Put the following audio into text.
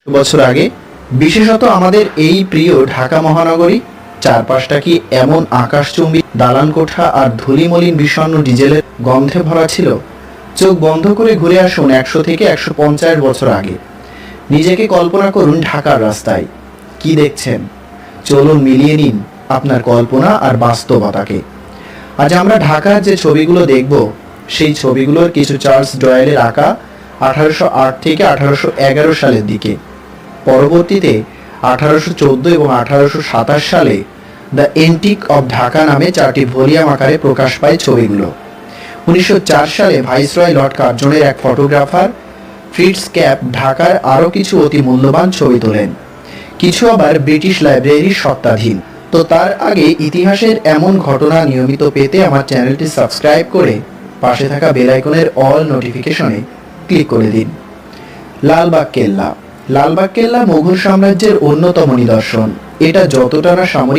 বছর আগে, বিশেষত আমাদের এই প্রিয় ঢাকা মহানগরী, চারপাশটা কি এমন আকাশচুম্বী দালান কোঠা আর ধূলিমলিন বিষণ্ণ ডিজেলের গন্ধে ভরা ছিল। চোখ বন্ধ করে ঘুরে আসুন 100 থেকে 150 বছর আগে। নিজেকে কল্পনা করুন ঢাকার রাস্তায়। কি দেখছেন? চলুন মিলিয়ে নিন আপনার কল্পনা আর বাস্তবতাকে। আজ আমরা ঢাকার যে ছবিগুলো দেখব, সেই ছবিগুলোর কিছু চার্লস ডয়েলের আঁকা 1808 থেকে 1811 সালের দিকে। পরবর্তীতে 1814 এবং 1827 সালে দ্য এন্টিক অব ঢাকা নামে 4টি ভলিউম আকারে প্রকাশ পায় ছবিগুলো। 1904 সালে ভাইসরয় লর্ড কার্জনের এক ফটোগ্রাফার ফ্রিটস ক্যাপ ঢাকার আরও কিছু অতি মূল্যবান ছবি তোলেন, কিছু আবার ব্রিটিশ লাইব্রেরির সত্ত্বাধীন। তো তার আগে ইতিহাসের এমন ঘটনা নিয়মিত পেতে আমার চ্যানেলটি সাবস্ক্রাইব করে পাশে থাকা বেল আইকনের অল নোটিফিকেশনে ক্লিক করে দিন। লালবাগ কেল্লা। লালবাগ কেল্লা মুঘল সাম্রাজ্যের অন্যতম নিদর্শন। এটা যতটা না সামরিক